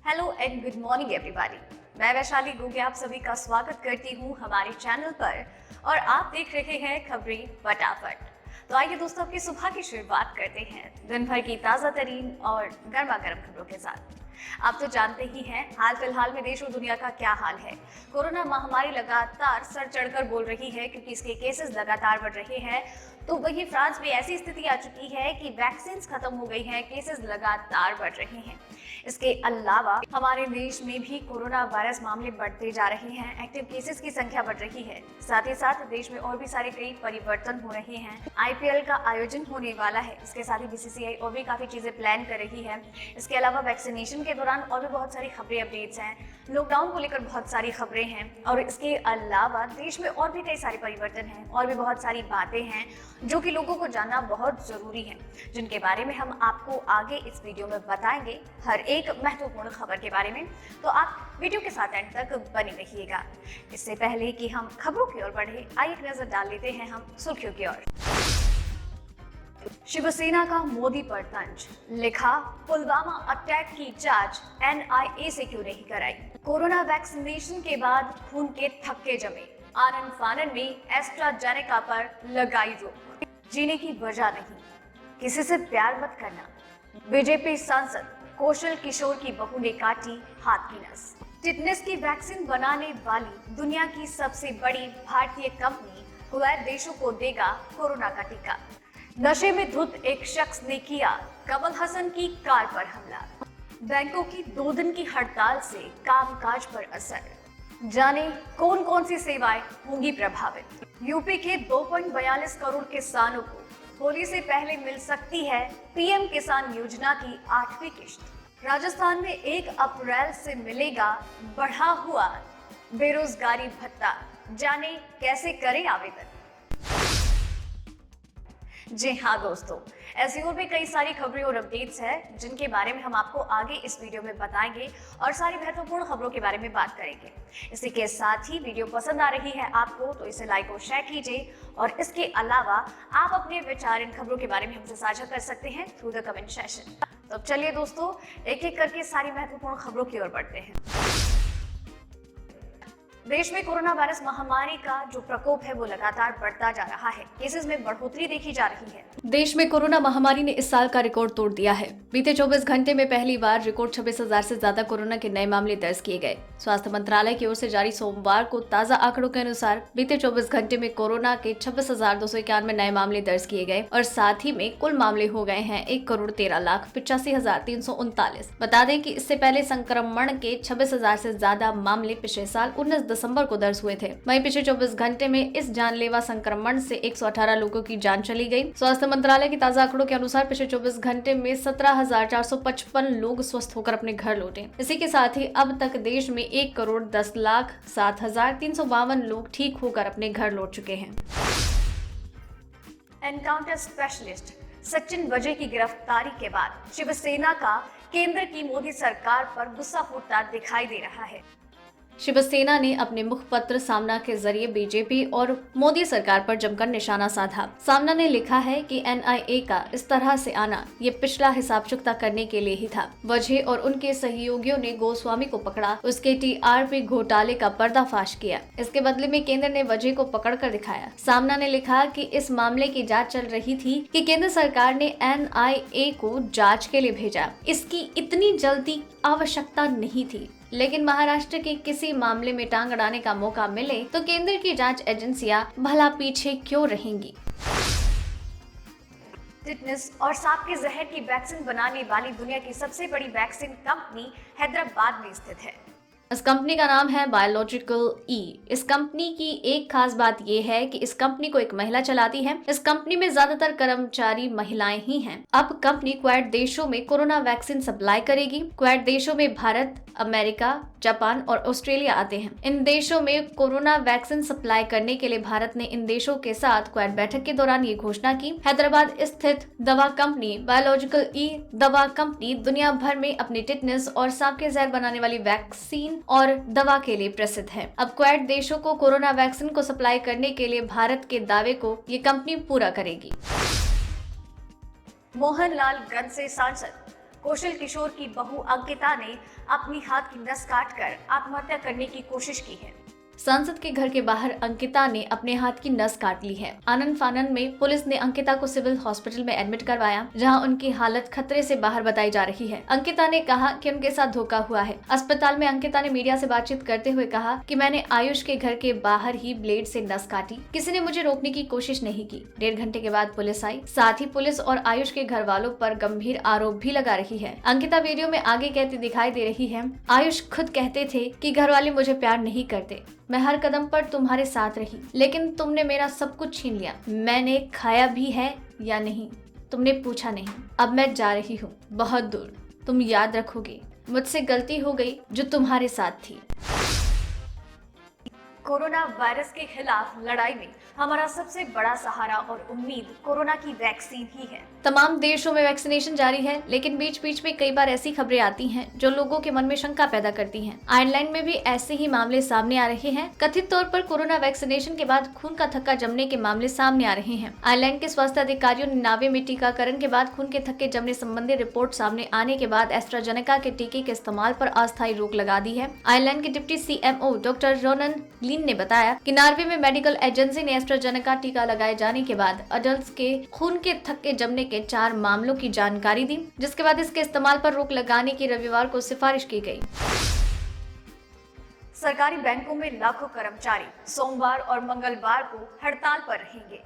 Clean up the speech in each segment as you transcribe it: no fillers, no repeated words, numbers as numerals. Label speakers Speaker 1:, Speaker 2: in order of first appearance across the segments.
Speaker 1: Hello and good morning everybody. मैं वैशाली गोगे आप सभी का स्वागत करती हूँ हमारे चैनल पर और आप देख रहे हैं खबरें फटाफट। तो आइए दोस्तों, अपनी सुबह की शुरुआत करते हैं दिन भर की ताज़ा तरीन और गर्मा गर्म खबरों के साथ। आप तो जानते ही हैं हाल फिलहाल में देश और दुनिया का क्या हाल है। कोरोना महामारी लगातार सर चढ़कर बोल रही है क्योंकि इसके केसेस लगातार बढ़ रहे हैं। तो वहीं फ्रांस में ऐसी स्थिति आ चुकी है कि वैक्सीन खत्म हो गई हैं, केसेस लगातार बढ़ रहे हैं। इसके अलावा हमारे देश में भी कोरोना वायरस मामले बढ़ते जा रहे हैं, एक्टिव केसेस की संख्या बढ़ रही है। साथ ही साथ देश में और भी सारे कई परिवर्तन हो रहे हैं। आईपीएल का आयोजन होने वाला है, इसके साथ ही बीसीसीआई और भी काफी चीजें प्लान कर रही है। इसके अलावा वैक्सीनेशन के दौरान और भी बहुत सारी खबरें अपडेट्स हैं, लॉकडाउन को लेकर बहुत सारी खबरें हैं और इसके अलावा देश में और भी कई सारे परिवर्तन हैं और भी बहुत सारी बातें हैं जो कि लोगों को जानना बहुत जरूरी है, जिनके बारे में हम आपको आगे इस वीडियो में बताएंगे हर एक महत्वपूर्ण खबर के बारे में। तो आप वीडियो के साथ एंड तक बने रहिएगा। इससे पहले कि हम खबरों की ओर बढ़े, आइए एक नजर डाल लेते हैं हम सुर्खियों की ओर। शिवसेना का मोदी पर तंज, लिखा पुलवामा अटैक की जांच एनआईए से क्यों नहीं कराई। कोरोना वैक्सीनेशन के बाद खून के थक्के जमे, आनन फानन में एस्ट्राजेनेका पर लगाई रोक। जीने की वजह नहीं, किसी से प्यार मत करना। बीजेपी सांसद कौशल किशोर की बहू ने काटी हाथ की नस। टिटनेस की वैक्सीन बनाने वाली दुनिया की सबसे बड़ी भारतीय कंपनी कुवैत देशों को देगा कोरोना का टीका। नशे में धुत एक शख्स ने किया कमल हसन की कार पर हमला। बैंकों की 2 दिन की हड़ताल से कामकाज पर असर, जाने कौन कौन सी सेवाएं होंगी प्रभावित। यूपी के 2.42 करोड़ किसानों को होली से पहले मिल सकती है पीएम किसान योजना की 8वीं किश्त। राजस्थान में 1 अप्रैल से मिलेगा बढ़ा हुआ बेरोजगारी भत्ता, जाने कैसे करें आवेदन। जी हाँ दोस्तों, ऐसी और भी कई सारी खबरें और अपडेट्स हैं जिनके बारे में हम आपको आगे इस वीडियो में बताएंगे और सारी महत्वपूर्ण खबरों के बारे में बात करेंगे। इसी के साथ ही वीडियो पसंद आ रही है आपको तो इसे लाइक और शेयर कीजिए और इसके अलावा आप अपने विचार इन खबरों के बारे में हमसे साझा कर सकते हैं थ्रू द कमेंट सेशन। तो चलिए दोस्तों, एक एक करके सारी महत्वपूर्ण खबरों की ओर बढ़ते हैं। देश में कोरोना वायरस महामारी का जो प्रकोप है वो लगातार बढ़ता जा रहा है। केसेस में बढ़ोतरी देखी जा रही है।
Speaker 2: देश में कोरोना महामारी ने इस साल का रिकॉर्ड तोड़ दिया है। बीते 24 घंटे में पहली बार रिकॉर्ड 26,000 से ज्यादा कोरोना के नए मामले दर्ज किए गए। स्वास्थ्य मंत्रालय की ओर से जारी सोमवार को ताजा आंकड़ों के अनुसार बीते 24 घंटे में कोरोना के 26,291 नए मामले दर्ज किए गए और साथ ही में कुल मामले हो गए हैं 1,13,85,339। बता दें कि इससे पहले संक्रमण के 26,000 से ज्यादा मामले पिछले साल 19 दिसंबर को दर्ज हुए थे। वहीं पिछले 24 घंटे में इस जानलेवा संक्रमण से 118 लोगों की जान चली गई। स्वास्थ्य मंत्रालय के ताजा आंकड़ों के अनुसार पिछले 24 घंटे में 17,455 लोग स्वस्थ होकर अपने घर लौटे। इसी के साथ ही अब तक देश में 1,10,07,352 लोग ठीक होकर अपने घर लौट चुके हैं।
Speaker 1: एनकाउंटर स्पेशलिस्ट सचिन वजय की गिरफ्तारी के बाद शिवसेना का केंद्र की मोदी सरकार पर गुस्सा फूटता दिखाई दे रहा है।
Speaker 2: शिवसेना ने अपने मुखपत्र सामना के जरिए बीजेपी और मोदी सरकार पर जमकर निशाना साधा। सामना ने लिखा है कि एनआईए का इस तरह से आना ये पिछला हिसाब चुकता करने के लिए ही था। वजह और उनके सहयोगियों ने गोस्वामी को पकड़ा, उसके टीआरपी घोटाले का पर्दाफाश किया। इसके बदले में केंद्र ने वजह को पकड़ कर दिखाया। सामना ने लिखा कि इस मामले की जाँच चल रही थी कि केंद्र सरकार ने एनआईए को जाँच के लिए भेजा। इसकी इतनी जल्दी आवश्यकता नहीं थी, लेकिन महाराष्ट्र के किसी मामले में टांग अड़ाने का मौका मिले तो केंद्र की जांच एजेंसियां भला पीछे क्यों रहेंगी।
Speaker 1: टिटनेस और सांप के जहर की वैक्सीन बनाने वाली दुनिया की सबसे बड़ी वैक्सीन कंपनी हैदराबाद में स्थित है।
Speaker 2: इस कंपनी का नाम है बायोलॉजिकल ई। इस कंपनी की एक खास बात यह है कि इस कंपनी को एक महिला चलाती है। इस कंपनी में ज्यादातर कर्मचारी महिलाएं ही हैं। अब कंपनी क्वाड देशों में कोरोना वैक्सीन सप्लाई करेगी। क्वाड देशों में भारत, अमेरिका, जापान और ऑस्ट्रेलिया आते हैं। इन देशों में कोरोना वैक्सीन सप्लाई करने के लिए भारत ने इन देशों के साथ क्वाड बैठक के दौरान ये घोषणा की। हैदराबाद स्थित दवा कंपनी बायोलॉजिकल ई दवा कंपनी दुनिया भर में अपनी टिटनेस और सांप के जहर बनाने वाली वैक्सीन और दवा के लिए प्रसिद्ध है। अब क्वाड देशों को कोरोना वैक्सीन को सप्लाई करने के लिए भारत के दावे को ये कंपनी पूरा करेगी।
Speaker 1: मोहनलाल गंज से सांसद कौशल किशोर की बहू अंकिता ने अपनी हाथ की नस काटकर आत्महत्या करने की कोशिश की है।
Speaker 2: सांसद के घर के बाहर अंकिता ने अपने हाथ की नस काट ली है। आनंद फानन में पुलिस ने अंकिता को सिविल हॉस्पिटल में एडमिट करवाया, जहां उनकी हालत खतरे से बाहर बताई जा रही है। अंकिता ने कहा कि उनके साथ धोखा हुआ है। अस्पताल में अंकिता ने मीडिया से बातचीत करते हुए कहा कि मैंने आयुष के घर के बाहर ही ब्लेड से नस काटी, किसी ने मुझे रोकने की कोशिश नहीं की। 1.5 घंटे के बाद पुलिस आई। साथ ही पुलिस और आयुष के घर वालों पर गंभीर आरोप भी लगा रही है। अंकिता वीडियो में आगे कहती दिखाई दे रही है, आयुष खुद कहते थे कि घर वाले मुझे प्यार नहीं करते, मैं हर कदम पर तुम्हारे साथ रही, लेकिन तुमने मेरा सब कुछ छीन लिया। मैंने खाया भी है या नहीं तुमने पूछा नहीं। अब मैं जा रही हूँ बहुत दूर, तुम याद रखोगे मुझसे गलती हो गई जो तुम्हारे साथ थी।
Speaker 1: कोरोना वायरस के खिलाफ लड़ाई में हमारा सबसे बड़ा सहारा और उम्मीद कोरोना की वैक्सीन ही है।
Speaker 2: तमाम देशों में वैक्सीनेशन जारी है, लेकिन बीच बीच में कई बार ऐसी खबरें आती हैं जो लोगों के मन में शंका पैदा करती हैं। आयरलैंड में भी ऐसे ही मामले सामने आ रहे हैं। कथित तौर पर कोरोना वैक्सीनेशन के बाद खून का थक्का जमने के मामले सामने आ रहे हैं। आयरलैंड के स्वास्थ्य अधिकारियों ने नावे में टीकाकरण के बाद खून के थक्के जमने संबंधी रिपोर्ट सामने आने के बाद एस्ट्राजेनेका के टीके के इस्तेमाल पर अस्थायी रोक लगा दी है। आयरलैंड के डिप्टी CMO डॉक्टर रोनन लीन ने बताया कि नार्वे में मेडिकल एजेंसी ने एस्ट्राजेनेका टीका लगाए जाने के बाद अडल्ट के खून के थक्के जमने के 4 मामलों की जानकारी दी, जिसके बाद इसके इस्तेमाल पर रोक लगाने की रविवार को सिफारिश की गई।
Speaker 1: सरकारी बैंकों में लाखों कर्मचारी सोमवार और मंगलवार को हड़ताल पर रहेंगे।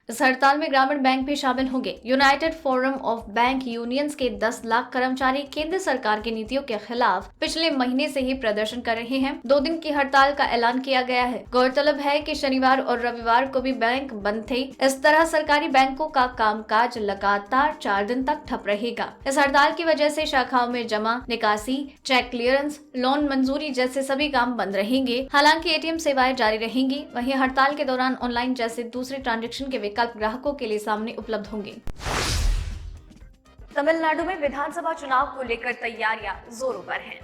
Speaker 2: इस हड़ताल में ग्रामीण बैंक भी शामिल होंगे। United forum of bank unions के 10 लाख कर्मचारी केंद्र सरकार की नीतियों के खिलाफ पिछले महीने से ही प्रदर्शन कर रहे हैं। 2 दिन की हड़ताल का ऐलान किया गया है। गौरतलब है कि शनिवार और रविवार को भी बैंक बंद थे। इस तरह सरकारी बैंकों का कामकाज लगातार 4 दिन तक ठप रहेगा। इस हड़ताल की वजह से शाखाओं में जमा, निकासी, चेक क्लियरेंस, लोन मंजूरी जैसे सभी काम बंद रहेंगे। हालांकि ATM सेवाएं जारी रहेंगी। वहीं हड़ताल के दौरान ऑनलाइन जैसे दूसरे ट्रांजेक्शन के विकल्प ग्राहकों के लिए सामने उपलब्ध होंगे।
Speaker 1: तमिलनाडु में विधानसभा चुनाव को लेकर तैयारियां जोरों पर हैं।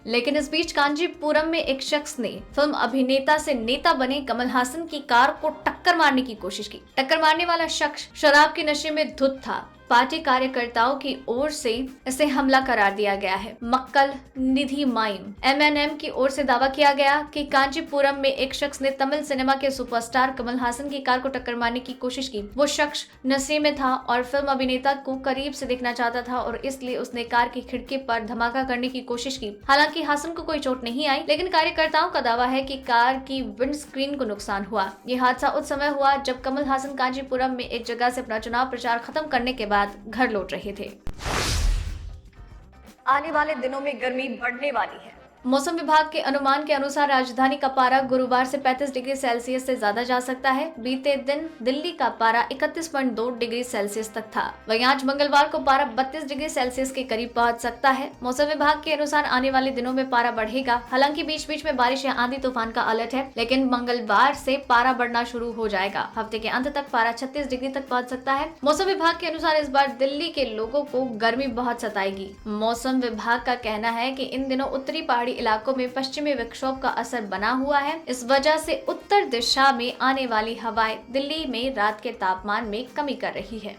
Speaker 2: लेकिन इस बीच कांचीपुरम में एक शख्स ने फिल्म अभिनेता से नेता बने कमल हासन की कार को टक्कर मारने की कोशिश की। टक्कर मारने वाला शख्स शराब के नशे में धुत था। पार्टी कार्यकर्ताओं की ओर से इसे हमला करार दिया गया है। मक्कल निधि माइम MNM की ओर से दावा किया गया कि कांचीपुरम में एक शख्स ने तमिल सिनेमा के सुपरस्टार कमल हासन की कार को टक्कर मारने की कोशिश की। वो शख्स नशे में था और फिल्म अभिनेता को करीब से देखना चाहता था और इसलिए उसने कार की खिड़की पर धमाका करने की कोशिश की। हालांकि हासन को कोई चोट नहीं आई, लेकिन कार्यकर्ताओं का दावा है कि कार की विंड स्क्रीन को नुकसान हुआ। ये हादसा उस समय हुआ जब कमल हासन कांचीपुरम में एक जगह से अपना चुनाव प्रचार खत्म करने के बाद घर लौट रहे थे।
Speaker 1: आने वाले दिनों में गर्मी बढ़ने वाली है।
Speaker 2: मौसम विभाग के अनुमान के अनुसार राजधानी का पारा गुरुवार से 35 डिग्री सेल्सियस से ज्यादा जा सकता है। बीते दिन दिल्ली का पारा 31.2 डिग्री सेल्सियस तक था। वहीं आज मंगलवार को पारा 32 डिग्री सेल्सियस के करीब पहुंच सकता है। मौसम विभाग के अनुसार आने वाले दिनों में पारा बढ़ेगा। हालांकि बीच बीच में बारिश या आंधी तूफान का अलर्ट है, लेकिन मंगलवार से पारा बढ़ना शुरू हो जाएगा। हफ्ते के अंत तक पारा 36 डिग्री तक पहुँच सकता है। मौसम विभाग के अनुसार इस बार दिल्ली के लोगों को गर्मी बहुत सताएगी। मौसम विभाग का कहना है कि इन दिनों उत्तरी पहाड़ी इलाकों में पश्चिमी विक्षोभ का असर बना हुआ है। इस वजह से उत्तर दिशा में आने वाली हवाएं दिल्ली में रात के तापमान में कमी कर रही है।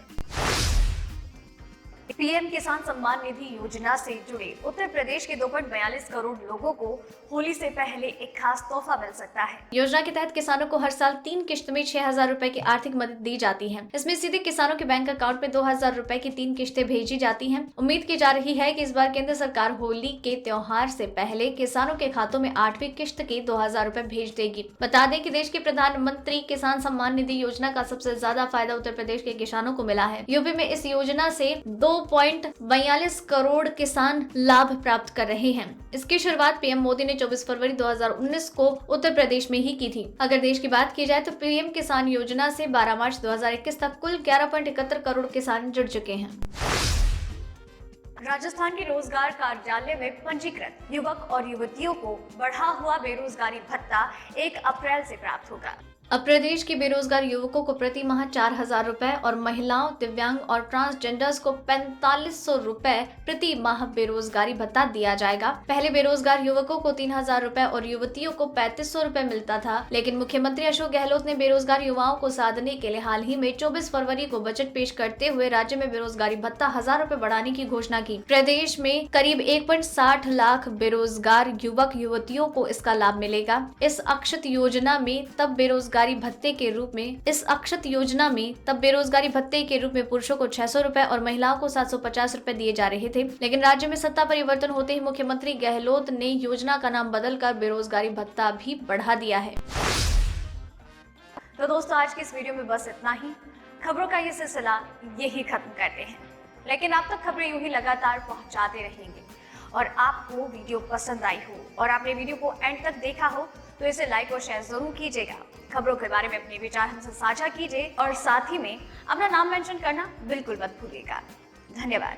Speaker 1: PM किसान सम्मान निधि योजना से जुड़े उत्तर प्रदेश के 2.42 करोड़ लोगों को होली से पहले एक खास तोहफा मिल सकता है।
Speaker 2: योजना के तहत किसानों को हर साल 3 किश्त में 6,000 रुपए की आर्थिक मदद दी जाती है। इसमें सीधे किसानों के बैंक अकाउंट में 2,000 रुपए की 3 किश्तें भेजी जाती हैं। उम्मीद की जा रही है कि इस बार केंद्र सरकार होली के त्योहार से पहले किसानों के खातों में 8वीं किश्त के 2,000 रुपए भेज देगी। बता दें कि देश के प्रधानमंत्री किसान सम्मान निधि योजना का सबसे ज्यादा फायदा उत्तर प्रदेश के किसानों को मिला है। यूपी में इस योजना से 2.42 करोड़ किसान लाभ प्राप्त कर रहे हैं। इसकी शुरुआत PM मोदी ने 24 फरवरी 2019 को उत्तर प्रदेश में ही की थी। अगर देश की बात की जाए तो PM किसान योजना से 12 मार्च 2021 तक कुल 11.71 करोड़ किसान जुड़ चुके हैं।
Speaker 1: राजस्थान के रोजगार कार्यालय में पंजीकृत युवक और युवतियों को बढ़ा हुआ बेरोजगारी भत्ता 1 अप्रैल से प्राप्त होगा।
Speaker 2: अब प्रदेश के बेरोजगार युवकों को प्रति माह 4,000 रुपए और महिलाओं, दिव्यांग और ट्रांसजेंडर्स को 4,500 रुपए प्रति माह बेरोजगारी भत्ता दिया जाएगा। पहले बेरोजगार युवकों को 3,000 रुपए और युवतियों को 3,500 रुपए मिलता था, लेकिन मुख्यमंत्री अशोक गहलोत ने बेरोजगार युवाओं को साधने के लिए हाल ही में 24 फरवरी को बजट पेश करते हुए राज्य में बेरोजगारी भत्ता 1,000 रुपए बढ़ाने की घोषणा की। प्रदेश में करीब 1.60 लाख बेरोजगार युवक युवतियों को इसका लाभ मिलेगा। इस अक्षत योजना में तब बेरोजगारी भत्ते के रूप में पुरुषों को 600 रुपए और महिलाओं को 750 रुपए दिए जा रहे थे, लेकिन राज्य में सत्ता परिवर्तन होते ही मुख्यमंत्री गहलोत ने योजना का नाम बदलकर बेरोजगारी भत्ता भी बढ़ा दिया है।
Speaker 1: तो दोस्तों, आज की इस वीडियो में बस इतना ही। खबरों का ये सिलसिला यही खत्म करते हैं, लेकिन आप तक खबरें यूं ही लगातार पहुंचाते रहेंगे। और आपको वीडियो पसंद आई हो और आपने वीडियो को एंड तक देखा हो तो इसे लाइक और शेयर जरूर कीजिएगा। खबरों के बारे में अपने विचार हमसे साझा कीजिए और साथ ही में अपना नाम मेंशन करना बिल्कुल मत भूलिएगा। धन्यवाद।